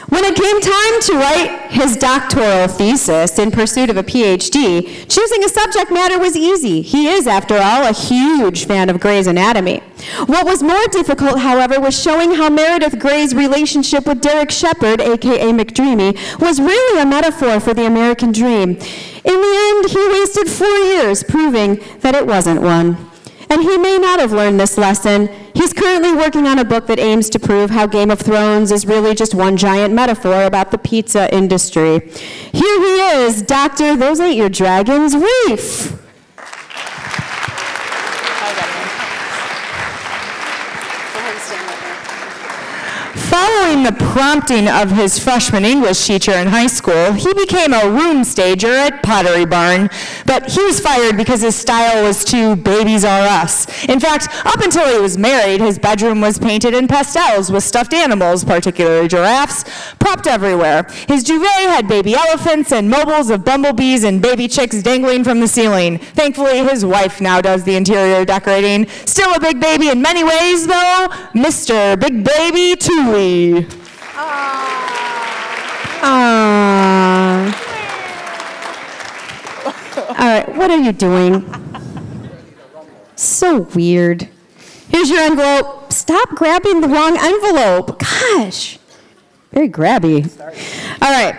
When it came time to write his doctoral thesis in pursuit of a PhD, choosing a subject matter was easy. He is, after all, a huge fan of Grey's Anatomy. What was more difficult, however, was showing how Meredith Grey's relationship with Derek Shepherd, a.k.a. McDreamy, was really a metaphor for the American dream. In the end, he wasted 4 years proving that it wasn't one. And he may not have learned this lesson. He's currently working on a book that aims to prove how Game of Thrones is really just one giant metaphor about the pizza industry. Here he is, Dr. Those Ain't Your Dragons, Reiff. Following the prompting of his freshman English teacher in high school, he became a room stager at Pottery Barn, but he was fired because his style was too Babies R Us. In fact, up until he was married, his bedroom was painted in pastels with stuffed animals, particularly giraffes, propped everywhere. His duvet had baby elephants and mobiles of bumblebees and baby chicks dangling from the ceiling. Thankfully, his wife now does the interior decorating. Still a big baby in many ways, though, Mr. Big Baby Tooley. All right, what are you doing? So weird. Here's your envelope. Stop grabbing the wrong envelope. Gosh, very grabby. All right,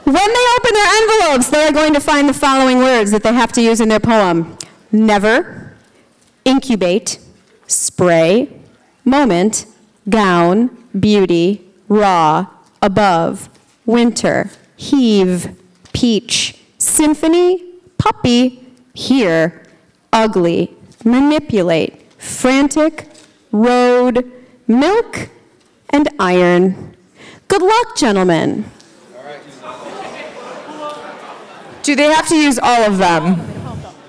when they open their envelopes, they are going to find the following words that they have to use in their poem. Never, incubate, spray, moment, gown, beauty, raw, above, winter, heave, peach, symphony, puppy, here, ugly, manipulate, frantic, road, milk, and iron. Good luck, gentlemen. Do they have to use all of them?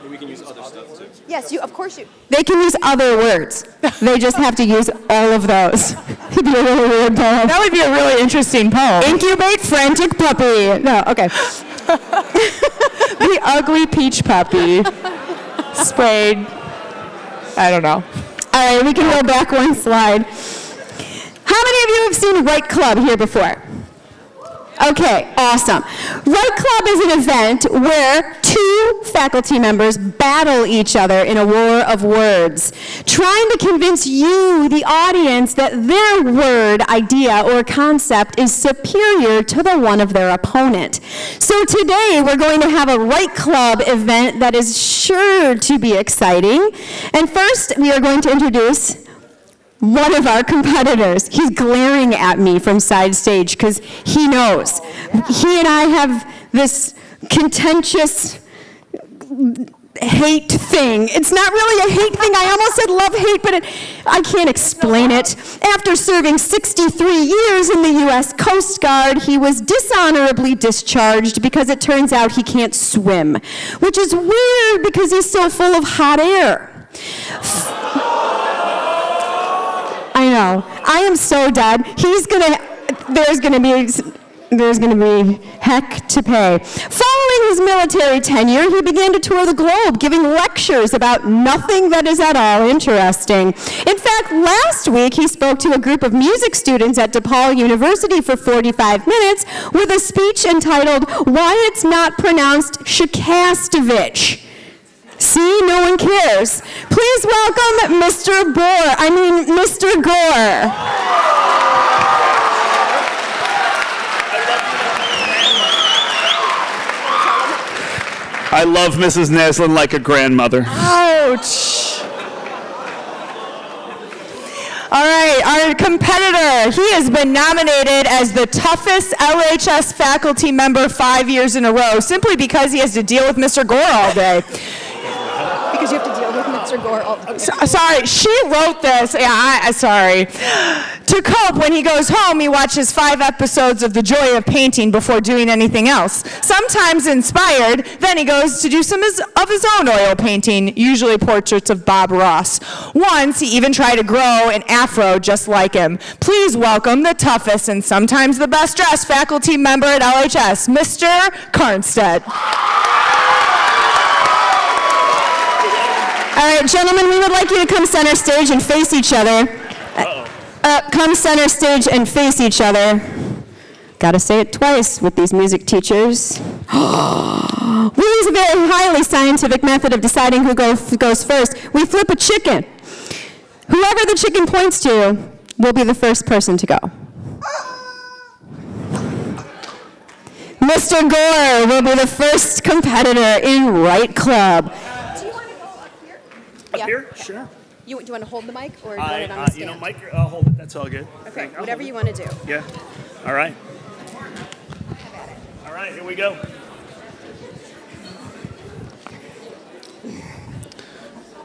We can use other stuff too. Yes, of course you. They can use other words. They just have to use all of those. It'd be a really weird poem. That would be a really interesting poem. Incubate, frantic puppy. No, okay. The ugly peach puppy. Sprayed. I don't know. All right, we can go back one slide. How many of you have seen Right Club here before? Okay, awesome. Right Club is an event where two faculty members battle each other in a war of words, trying to convince you, the audience, that their word, idea, or concept is superior to the one of their opponent. So today we're going to have a Right Club event that is sure to be exciting. And first we are going to introduce one of our competitors. He's glaring at me from side stage because he knows. He and I have this contentious hate thing. It's not really a hate thing. I almost said love-hate, but I can't explain it. After serving 63 years in the U.S. Coast Guard, he was dishonorably discharged because it turns out he can't swim, which is weird because he's so full of hot air. I know. I am so dead. There's gonna be heck to pay. Following his military tenure, he began to tour the globe, giving lectures about nothing that is at all interesting. In fact, last week he spoke to a group of music students at DePaul University for 45 minutes with a speech entitled "Why It's Not Pronounced Shakastovich." See, no one cares. Please welcome Mr. Gohr. I love Mrs. Naslin like a grandmother. Ouch. All right, our competitor, he has been nominated as the toughest LHS faculty member 5 years in a row, simply because he has to deal with Mr. Gohr all day. Because you have to deal with Mr. Gohr all the time. Sorry, she wrote this. Yeah, sorry. To cope, when he goes home, he watches 5 episodes of The Joy of Painting before doing anything else. Sometimes inspired, then he goes to do some of his own oil painting, usually portraits of Bob Ross. Once, he even tried to grow an afro just like him. Please welcome the toughest and sometimes the best dressed faculty member at LHS, Mr. Karnstedt. All right, gentlemen, we would like you to come center stage and face each other. Come center stage and face each other. Gotta say it twice with these music teachers. We use a very highly scientific method of deciding who goes first. We flip a chicken. Whoever the chicken points to will be the first person to go. Mr. Gohr will be the first competitor in Right Club. Do you want to go up here? Up here? Sure. Do you want to hold the mic or do you want it on the stand? Mike, I'll hold it. That's all good. Okay, whatever you want to do. Yeah. All right. All right, here we go.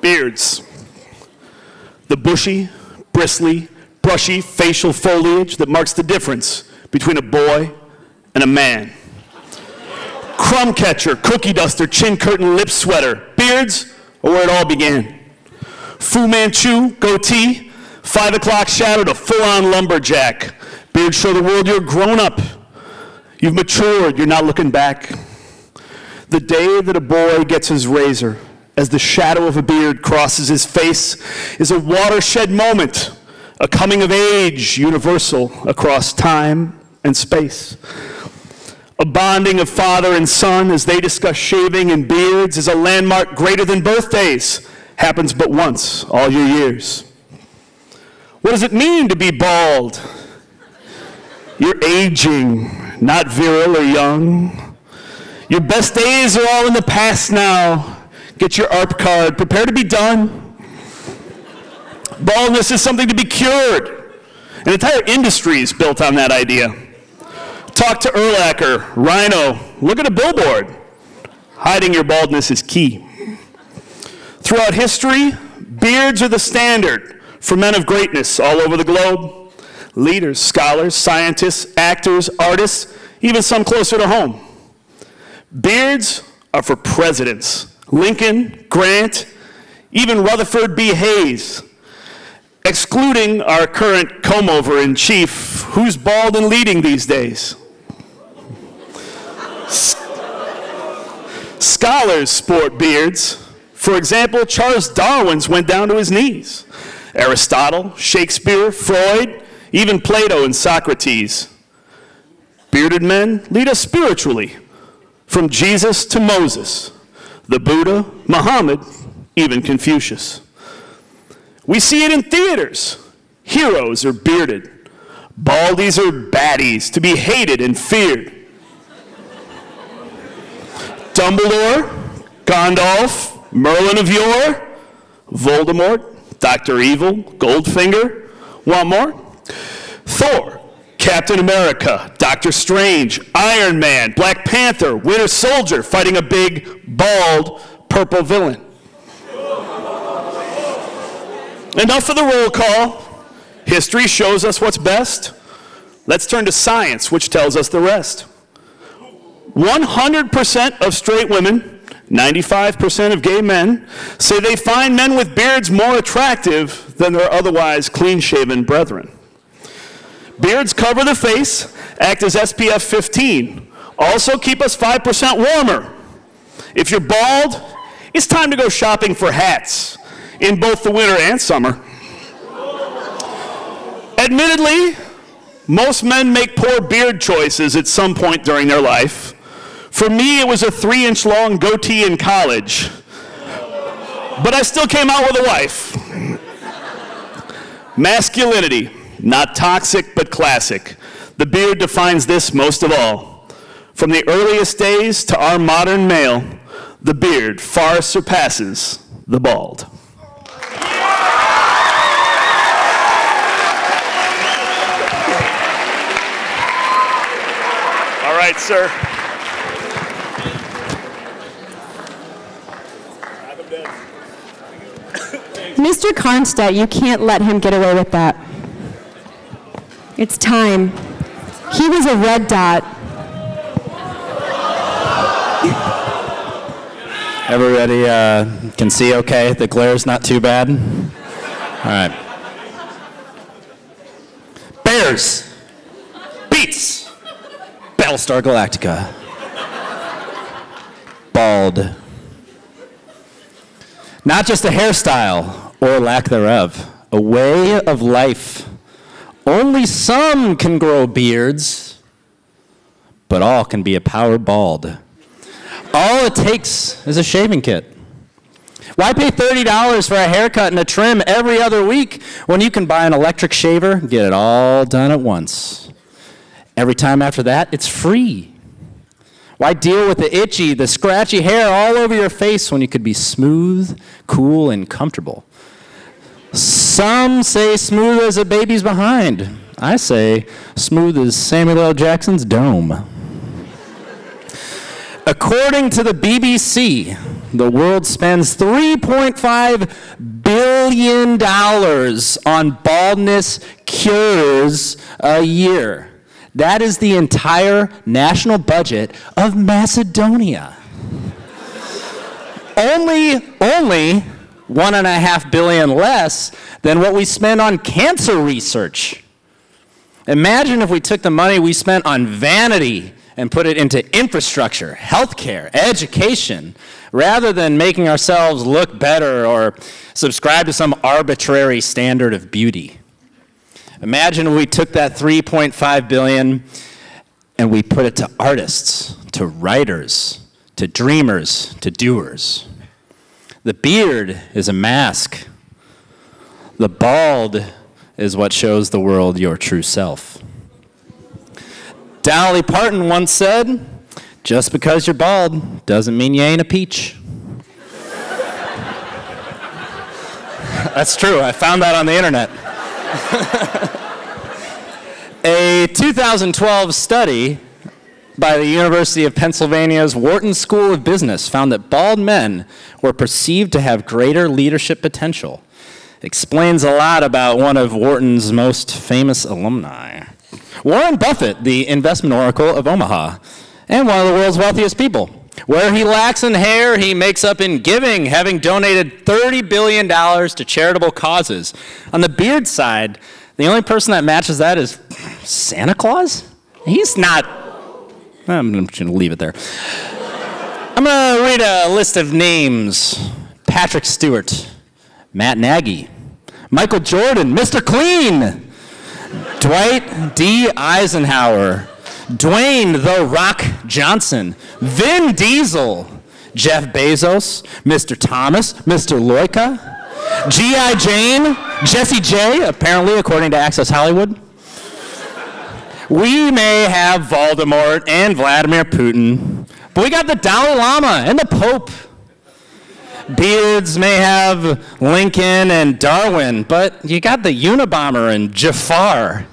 Beards. The bushy, bristly, brushy facial foliage that marks the difference between a boy and a man. Crumb catcher, cookie duster, chin curtain, lip sweater. Beards are where it all began. Fu Manchu, goatee, 5 o'clock shadow to full-on lumberjack. Beards show the world you're grown up. You've matured, you're not looking back. The day that a boy gets his razor, as the shadow of a beard crosses his face, is a watershed moment, a coming of age universal across time and space. A bonding of father and son as they discuss shaving and beards is a landmark greater than birthdays. Happens but once all your years. What does it mean to be bald? You're aging, not virile or young. Your best days are all in the past now. Get your ARP card, prepare to be done. Baldness is something to be cured. An entire industry is built on that idea. Talk to Erlacher, Rhino, look at a billboard. Hiding your baldness is key. Throughout history, beards are the standard for men of greatness all over the globe. Leaders, scholars, scientists, actors, artists, even some closer to home. Beards are for presidents. Lincoln, Grant, even Rutherford B. Hayes. Excluding our current comb-over-in-chief, who's bald and leading these days. Scholars sport beards. For example, Charles Darwin's went down to his knees. Aristotle, Shakespeare, Freud, even Plato and Socrates. Bearded men lead us spiritually, from Jesus to Moses, the Buddha, Muhammad, even Confucius. We see it in theaters. Heroes are bearded. Baldies are baddies, to be hated and feared. Dumbledore, Gandalf, Merlin of yore, Voldemort, Dr. Evil, Goldfinger. Want more? Thor, Captain America, Doctor Strange, Iron Man, Black Panther, Winter Soldier, fighting a big, bald, purple villain. Enough of the roll call. History shows us what's best. Let's turn to science, which tells us the rest. 100% of straight women, 95% of gay men, say they find men with beards more attractive than their otherwise clean-shaven brethren. Beards cover the face, act as SPF 15, also keep us 5% warmer. If you're bald, it's time to go shopping for hats in both the winter and summer. Admittedly, most men make poor beard choices at some point during their life. For me, it was a 3-inch long goatee in college. But I still came out with a wife. Masculinity, not toxic, but classic. The beard defines this most of all. From the earliest days to our modern male, the beard far surpasses the bald. All right, sir. Mr. Karnstedt, you can't let him get away with that. It's time. He was a red dot. Everybody can see okay? The glare's not too bad? All right. Bears. Beats. Battlestar Galactica. Bald. Not just a hairstyle, or lack thereof, a way of life. Only some can grow beards, but all can be a power bald. All it takes is a shaving kit. Why pay $30 for a haircut and a trim every other week when you can buy an electric shaver and get it all done at once? Every time after that, it's free. Why deal with the itchy, the scratchy hair all over your face when you could be smooth, cool, and comfortable? Some say smooth as a baby's behind. I say smooth as Samuel L. Jackson's dome. According to the BBC, the world spends $3.5 billion on baldness cures a year. That is the entire national budget of Macedonia. Only $1.5 billion less than what we spend on cancer research. Imagine if we took the money we spent on vanity and put it into infrastructure, healthcare, education, rather than making ourselves look better or subscribe to some arbitrary standard of beauty. Imagine if we took that $3.5 billion and we put it to artists, to writers, to dreamers, to doers. The beard is a mask. The bald is what shows the world your true self. Dolly Parton once said, "Just because you're bald doesn't mean you ain't a peach." That's true. I found that on the internet. A 2012 study by the University of Pennsylvania's Wharton School of Business found that bald men were perceived to have greater leadership potential. Explains a lot about one of Wharton's most famous alumni. Warren Buffett, the investment oracle of Omaha, and one of the world's wealthiest people. Where he lacks in hair, he makes up in giving, having donated $30 billion to charitable causes. On the beard side, the only person that matches that is Santa Claus? He's not. I'm just going to leave it there. I'm going to read a list of names. Patrick Stewart, Matt Nagy, Michael Jordan, Mr. Clean, Dwight D. Eisenhower, Dwayne The Rock Johnson, Vin Diesel, Jeff Bezos, Mr. Thomas, Mr. Loika, G.I. Jane, Jesse J., apparently according to Access Hollywood. We may have Voldemort and Vladimir Putin, but we got the Dalai Lama and the Pope. Beards may have Lincoln and Darwin, but you got the Unabomber and Jafar.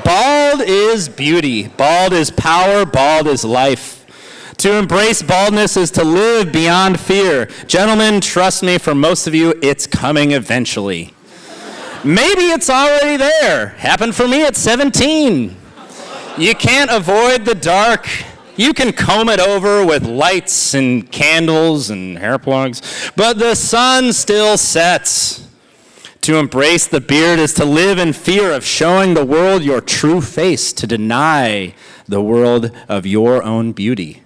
Bald is beauty. Bald is power. Bald is life. To embrace baldness is to live beyond fear. Gentlemen, trust me, for most of you, it's coming eventually. Maybe it's already there. Happened for me at 17. You can't avoid the dark. You can comb it over with lights and candles and hair plugs, but the sun still sets. To embrace the beard is to live in fear of showing the world your true face, to deny the world of your own beauty.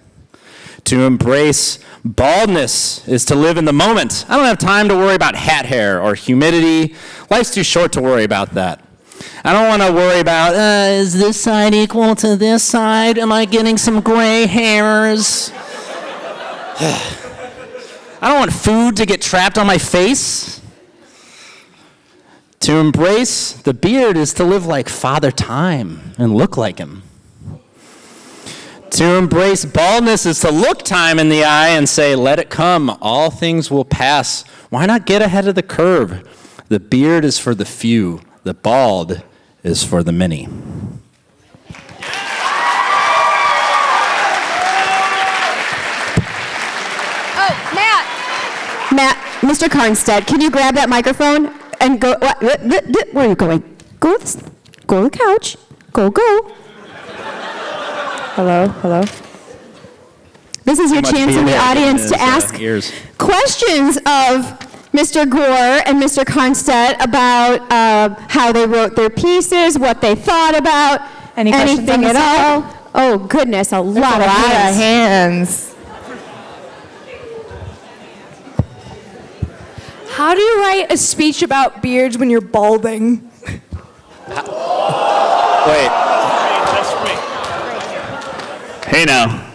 To embrace baldness is to live in the moment. I don't have time to worry about hat hair or humidity. Life's too short to worry about that. I don't want to worry about, is this side equal to this side? Am I getting some gray hairs? I don't want food to get trapped on my face. To embrace the beard is to live like Father Time and look like him. To embrace baldness is to look time in the eye and say, let it come, all things will pass. Why not get ahead of the curve? The beard is for the few, the bald is for the many. Oh, Matt! Matt, Mr. Karnstedt, can you grab that microphone and go, where are you going? Go to the couch. Go. Hello. This is your chance in the audience to ask questions of Mr. Gohr and Mr. Karnstedt about how they wrote their pieces, what they thought about, anything at all. Oh, goodness, a lot of hands. How do you write a speech about beards when you're balding? Wait. Hey now.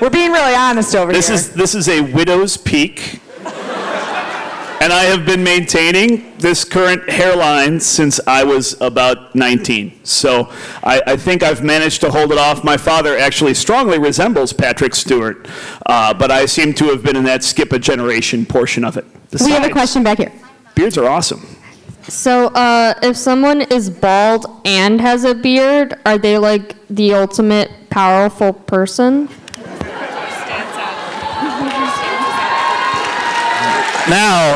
We're being really honest over here. This is a widow's peak. And I have been maintaining this current hairline since I was about 19. So I think I've managed to hold it off. My father actually strongly resembles Patrick Stewart, but I seem to have been in that skip a generation portion of it. We have a question back here. Beards are awesome. So, if someone is bald and has a beard, are they like the ultimate powerful person? Now,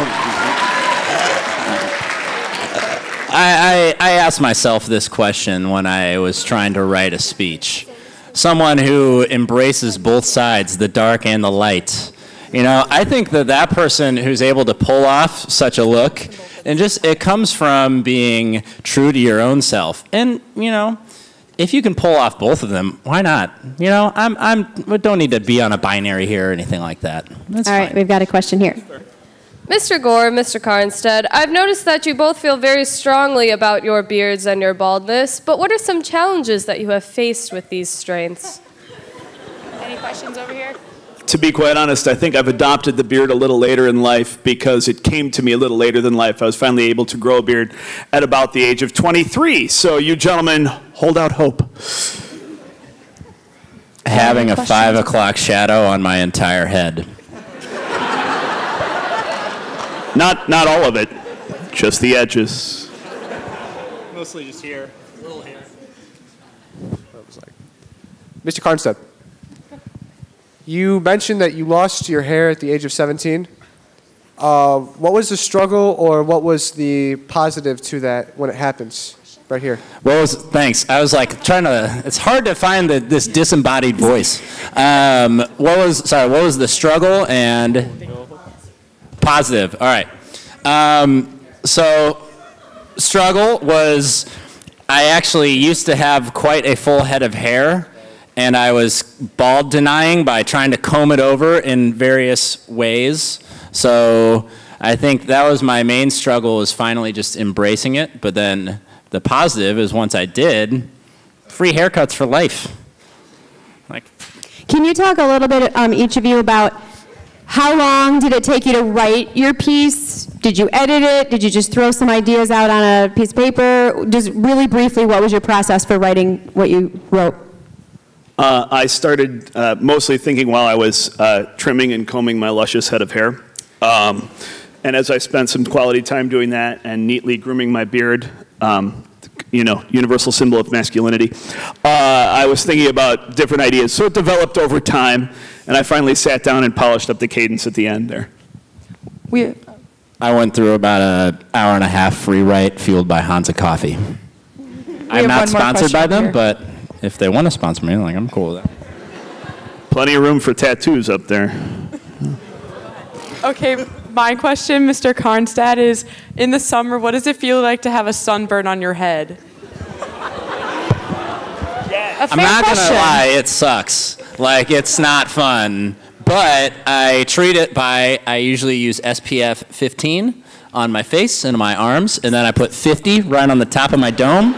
I asked myself this question when I was trying to write a speech. Someone who embraces both sides, the dark and the light. You know, I think that person who's able to pull off such a look, and it comes from being true to your own self. And, you know, if you can pull off both of them, why not? You know, we don't need to be on a binary here or anything like that. That's All right, fine. we've got a question here. Mr. Gohr, Mr. Karnstedt, I've noticed that you both feel very strongly about your beards and your baldness, but what are some challenges that you have faced with these strengths? Any questions over here? To be quite honest, I think I've adopted the beard a little later in life because it came to me a little later than life. I was finally able to grow a beard at about the age of 23. So you gentlemen, hold out hope. Having a 5 o'clock shadow on my entire head. Not all of it, just the edges. Mostly just here, a little here. Mr. Karnstedt, you mentioned that you lost your hair at the age of 17. What was the struggle, or what was the positive to that when it happens? Right here. Thanks. I was like trying to. It's hard to find this disembodied voice. What was the struggle and positive? All right. So struggle was I actually used to have quite a full head of hair, and I was bald denying by trying to comb it over in various ways. So I think that was my main struggle, was finally just embracing it. But then the positive is once I did, free haircuts for life. Like, Can you talk a little bit, each of you, about how long did it take you to write your piece? Did you edit it? Did you just throw some ideas out on a piece of paper? Just really briefly, what was your process for writing what you wrote? I started mostly thinking while I was trimming and combing my luscious head of hair. And as I spent some quality time doing that and neatly grooming my beard, you know, universal symbol of masculinity, I was thinking about different ideas. So it developed over time, and I finally sat down and polished up the cadence at the end there. I went through about an hour and a half free write fueled by Hansa Coffee. I'm not sponsored by them, but if they want to sponsor me, like, I'm cool with that. Plenty of room for tattoos up there. Okay, my question, Mr. Karnstedt, is in the summer, what does it feel like to have a sunburn on your head? I'm not going to lie, it sucks. Like, it's not fun. But I treat it by, I usually use SPF 15 on my face and my arms, and then I put 50 right on the top of my dome.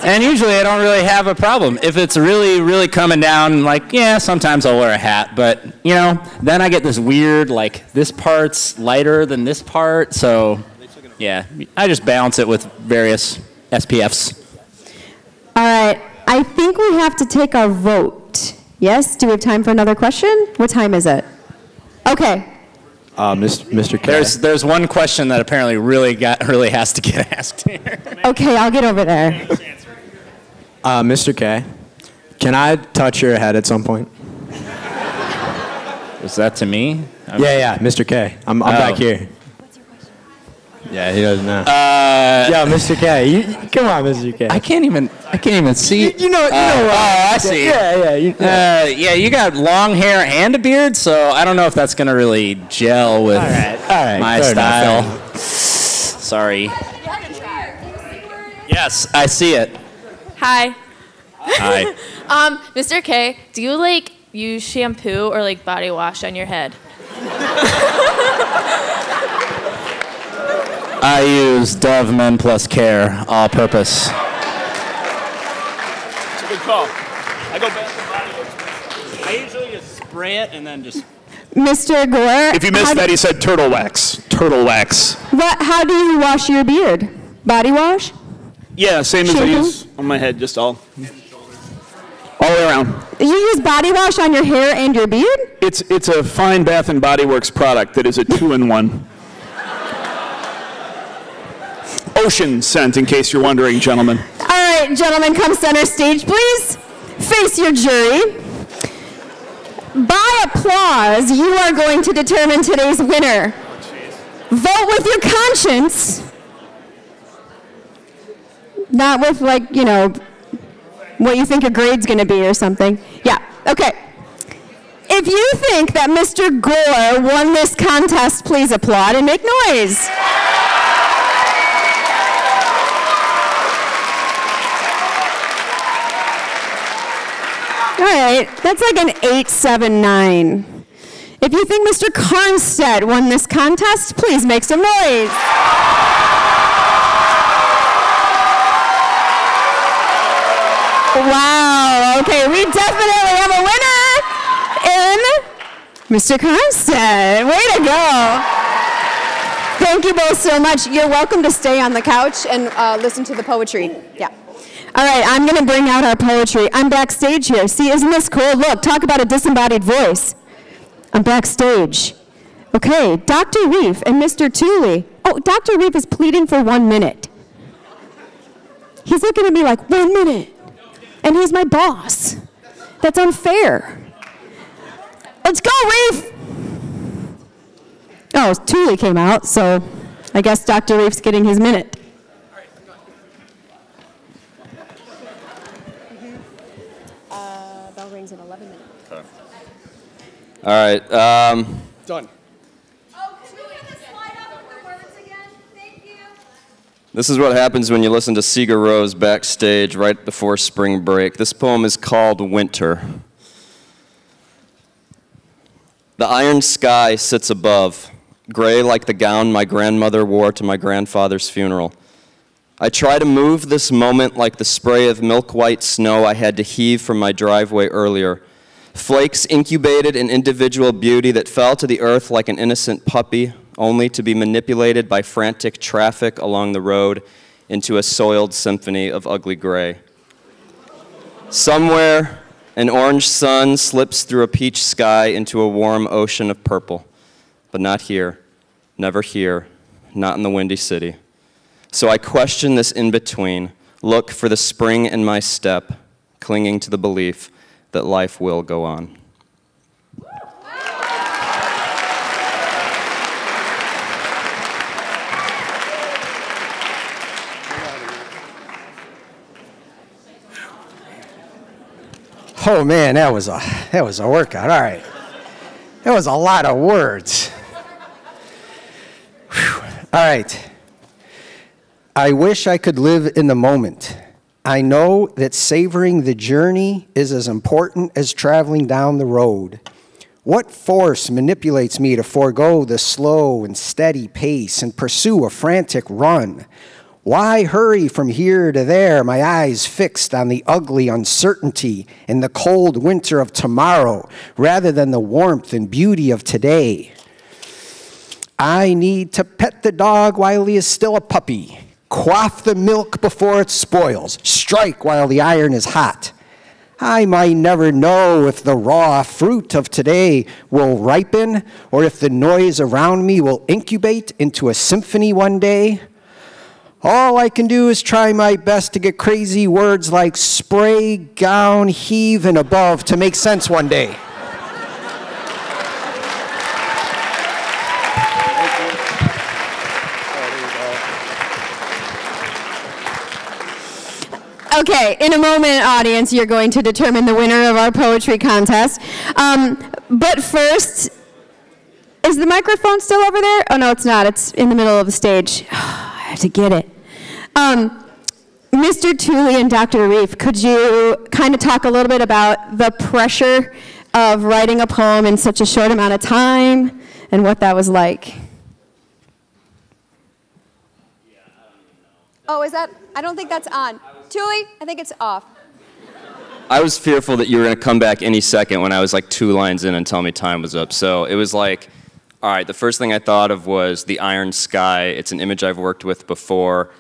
And usually I don't really have a problem. If it's really, really coming down, like, yeah, sometimes I'll wear a hat. But, you know, then I get this weird, like, this part's lighter than this part. So, yeah, I just balance it with various SPFs. All right, I think we have to take our vote. Yes? Do we have time for another question? What time is it? Okay. Mr. K. There's one question that apparently really has to get asked here. Okay, I'll get over there. Mr. K, can I touch your head at some point? Was that to me? Yeah, Mr. K. I'm back here. What's your question? Yeah, he doesn't know. Yeah, Mr. K. Come on, Mr. K. I can't even see. You know what? Oh, I see. Yeah. Yeah, you got long hair and a beard, so I don't know if that's gonna really gel with my style. Sorry. Yes, I see it. Hi. Hi. Mr. K, do you like use shampoo or like body wash on your head? I use Dove Men Plus Care all purpose. It's a good call. I go Bath and Body Works. I usually just spray it and then just... Mr. Gohr. If you missed that, he said turtle wax. Turtle wax. How do you wash your beard? Body wash? Yeah, same as I use on my head, just all the way around. You use body wash on your hair and your beard? It's a fine Bath and Body Works product that is a 2-in-1. Ocean scent, in case you're wondering, gentlemen. All right, gentlemen, come center stage, please. Face your jury. By applause, you are going to determine today's winner. Vote with your conscience. Not with, like, you know, what you think your grade's going to be or something. Yeah, okay. If you think that Mr. Gohr won this contest, please applaud and make noise. All right, that's like an 879. If you think Mr. Karnstedt won this contest, please make some noise. Wow, okay, we definitely have a winner in Mr. Karnstedt. Way to go. Thank you both so much. You're welcome to stay on the couch and listen to the poetry. Yeah. All right, I'm going to bring out our poetry. I'm backstage here. See, isn't this cool? Look, talk about a disembodied voice. I'm backstage. Okay, Dr. Reiff and Mr. Tooley. Oh, Dr. Reiff is pleading for 1 minute. He's looking at me like, 1 minute. And he's my boss. That's unfair. Let's go, Reiff. Oh, Tooley came out, so I guess Dr. Reiff's getting his minute. Bell rings in 11 minutes. Okay. All right. Done. Oh, can we get the slide up with the words again? Thank you. This is what happens when you listen to Sigur Rós backstage right before spring break. This poem is called Winter. The iron sky sits above, gray like the gown my grandmother wore to my grandfather's funeral. I try to move this moment like the spray of milk-white snow I had to heave from my driveway earlier. Flakes incubated an individual beauty that fell to the earth like an innocent puppy, only to be manipulated by frantic traffic along the road into a soiled symphony of ugly gray. Somewhere, an orange sun slips through a peach sky into a warm ocean of purple. But not here, never here, not in the Windy City. So I question this in-between, look for the spring in my step, clinging to the belief that life will go on. Oh man, that was a workout. All right. That was a lot of words. Whew. All right. I wish I could live in the moment. I know that savoring the journey is as important as traveling down the road. What force manipulates me to forego the slow and steady pace and pursue a frantic run? Why hurry from here to there, my eyes fixed on the ugly uncertainty in the cold winter of tomorrow, rather than the warmth and beauty of today? I need to pet the dog while he is still a puppy, quaff the milk before it spoils, strike while the iron is hot. I might never know if the raw fruit of today will ripen or if the noise around me will incubate into a symphony one day. All I can do is try my best to get crazy words like spray, gown, heave, and above to make sense one day. Okay, in a moment, audience, you're going to determine the winner of our poetry contest. But first, is the microphone still over there? Oh, no, it's not. It's in the middle of the stage. I have to get it. Mr. Tooley and Dr. Reiff, could you kind of talk a little bit about the pressure of writing a poem in such a short amount of time and what that was like? Oh, is that? I don't think that's on. Tooley, I think it's off. I was fearful that you were going to come back any second when I was like 2 lines in and tell me time was up. So it was like, all right, the first thing I thought of was the iron sky. It's an image I've worked with before,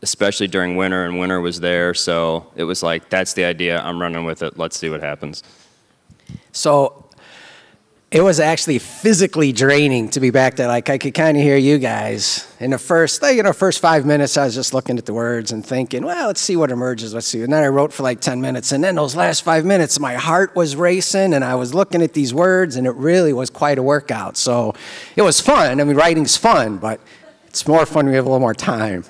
especially during winter, and winter was there. So it was like, that's the idea. I'm running with it. Let's see what happens. So it was actually physically draining to be back there. Like, I could kind of hear you guys. In the first, first 5 minutes, I was just looking at the words and thinking, well, let's see what emerges, let's see. And then I wrote for like 10 minutes. And then those last 5 minutes, my heart was racing, and I was looking at these words, and it really was quite a workout. So it was fun. I mean, writing's fun, but it's more fun when we have a little more time.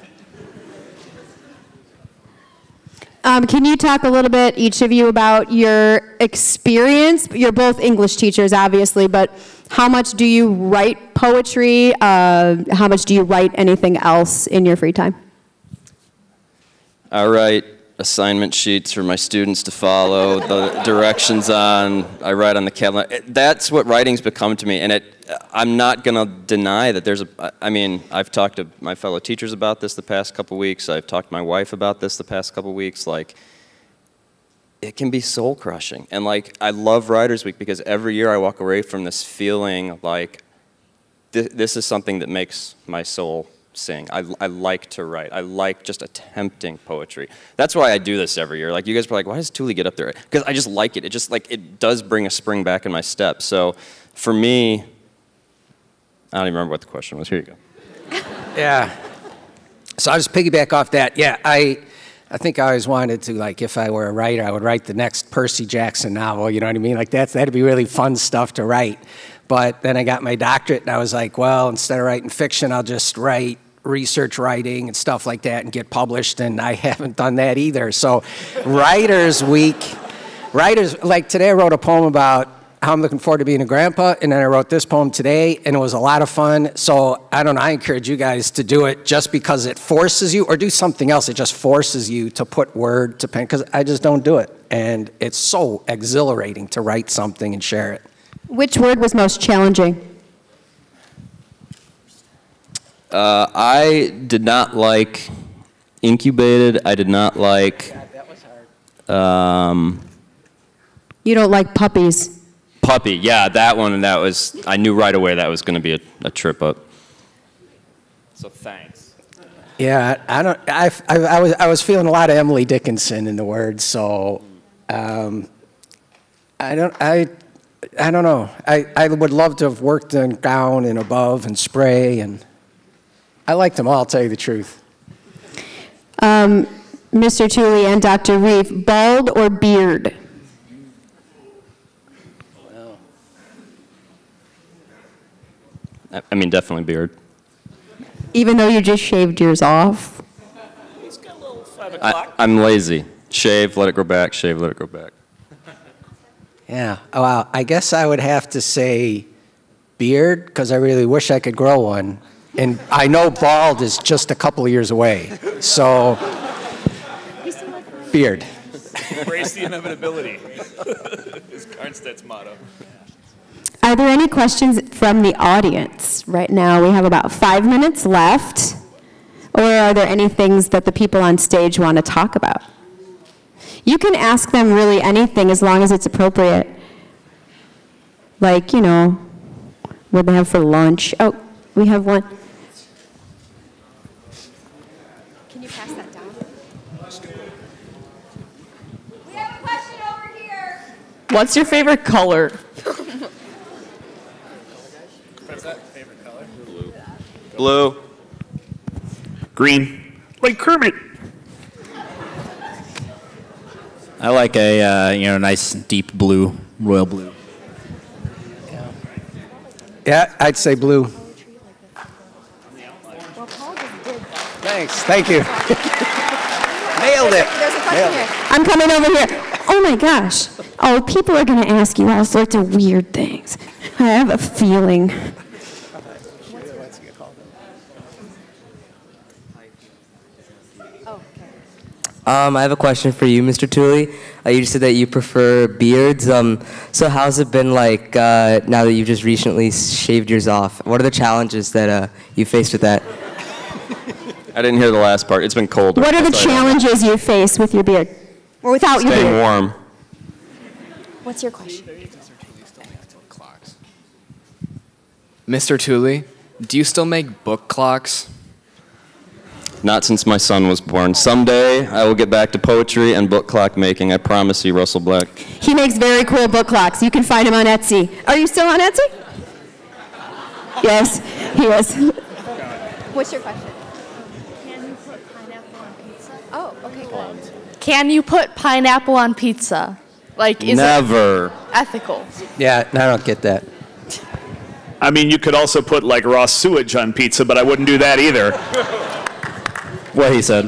Can you talk a little bit, each of you, about your experience? You're both English teachers, obviously, but how much do you write poetry? How much do you write anything else in your free time? I write assignment sheets for my students to follow, the directions on. I write on the calendar. That's what writing's become to me, and I'm not going to deny that I mean, I've talked to my fellow teachers about this the past couple weeks. I've talked to my wife about this the past couple weeks. Like, it can be soul-crushing. And, like, I love Writers Week because every year I walk away from this feeling like this is something that makes my soul sing. I like to write. I like just attempting poetry. That's why I do this every year. Like, you guys were like, why does Tooley get up there? Because I just like it. It just, like, it does bring a spring back in my step. So, for me, I don't even remember what the question was. Here you go. Yeah. So I'll just piggyback off that. Yeah, I think I always wanted to, like, if I were a writer, I would write the next Percy Jackson novel, you know what I mean? Like, that'd be really fun stuff to write. But then I got my doctorate, and I was like, well, instead of writing fiction, I'll just write research writing and stuff like that and get published, and I haven't done that either. So Writers Week, like today I wrote a poem about how I'm looking forward to being a grandpa, and then I wrote this poem today, and it was a lot of fun. So I don't know, I encourage you guys to do it just because it forces you, or do something else, it just forces you to put word to pen, because I just don't do it. And it's so exhilarating to write something and share it. Which word was most challenging? I did not like incubated. I did not like... God, that was hard. You don't like puppies. Puppy, yeah, that one, and that was, I knew right away that was going to be a trip up. So thanks. Yeah, I was feeling a lot of Emily Dickinson in the words, so I don't know. I would love to have worked in gown and above and spray, and I liked them all, I'll tell you the truth. Mr. Tooley and Dr. Reiff, bald or beard? I mean, definitely beard. Even though you just shaved yours off? He's got a little 5 o'clock. I'm lazy. Shave, let it grow back, shave, let it grow back. Yeah, well, I guess I would have to say beard, because I really wish I could grow one. And I know bald is just a couple of years away, so beard. Embrace the inevitability is Karnstedt's motto. Are there any questions from the audience? Right now we have about 5 minutes left. Or are there any things that the people on stage want to talk about? You can ask them really anything as long as it's appropriate. Like, you know, what they have for lunch. Oh, we have one. Can you pass that down? We have a question over here. What's your favorite color? Favorite color? Blue. Green. Like Kermit. I like a nice deep blue, royal blue. Yeah, I'd say blue. Thanks, thank you. Nailed it. There's a question here. I'm coming over here. Oh my gosh. Oh, people are going to ask you all sorts of weird things. I have a feeling. I have a question for you, Mr. Tooley. You said that you prefer beards. So how's it been like now that you've just recently shaved yours off? What are the challenges that you faced with that? I didn't hear the last part. It's been cold. What are the challenges you face with your beard? Or without your beard? Staying warm. What's your question? Mr. Tooley, do you still make book clocks? Not since my son was born. Someday I will get back to poetry and book clock making. I promise you, Russell Black. He makes very cool book clocks. You can find him on Etsy. Are you still on Etsy? Yes, he is. What's your question? Can you put pineapple on pizza? Oh, okay, good. Can you put pineapple on pizza? Like, is Never. it ethical? Yeah, I don't get that. I mean, you could also put like raw sewage on pizza, but I wouldn't do that either. What he said.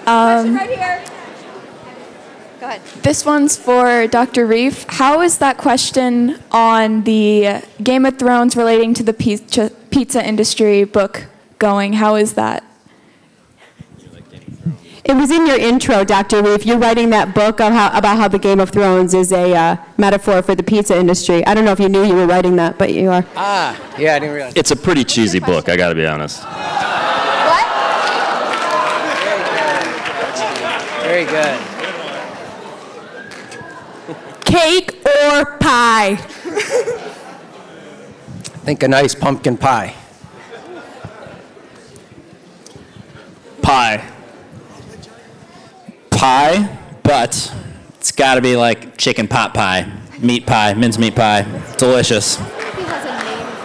Right here. Go ahead. This one's for Dr. Reiff. How is that question on the Game of Thrones relating to the pizza industry book going? How is that? It was in your intro, Dr. Reiff. You're writing that book about how the Game of Thrones is a metaphor for the pizza industry. I don't know if you knew you were writing that, but you are. Ah, yeah, I didn't realize. It's a pretty cheesy book, I gotta be honest. What? Very good. Cake or pie? Think a nice pumpkin pie. Pie. Pie, but it's got to be like chicken pot pie, meat pie, mincemeat pie. Delicious.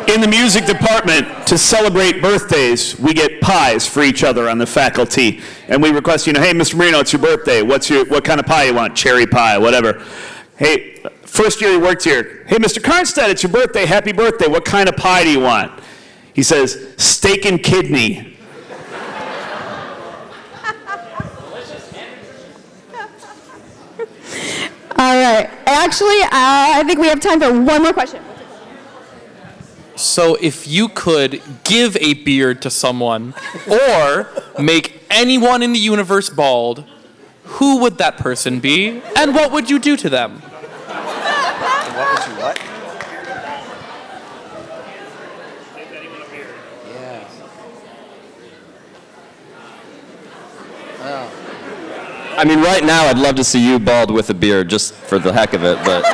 In the music department, to celebrate birthdays, we get pies for each other on the faculty. And we request, hey, Mr. Marino, it's your birthday. What kind of pie you want? Cherry pie, whatever. Hey, first year he worked here. Hey, Mr. Karnstedt, it's your birthday. Happy birthday. What kind of pie do you want? He says, steak and kidney. All right. Actually, I think we have time for one more question. So if you could give a beard to someone or make anyone in the universe bald, who would that person be, and what would you do to them? What would you what? Yeah. Oh. I mean, right now, I'd love to see you bald with a beard, just for the heck of it, but...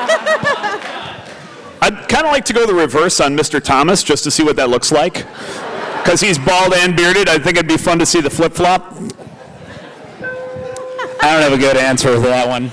I'd kind of like to go the reverse on Mr. Thomas, just to see what that looks like. Because he's bald and bearded, I think it'd be fun to see the flip-flop. I don't have a good answer for that one.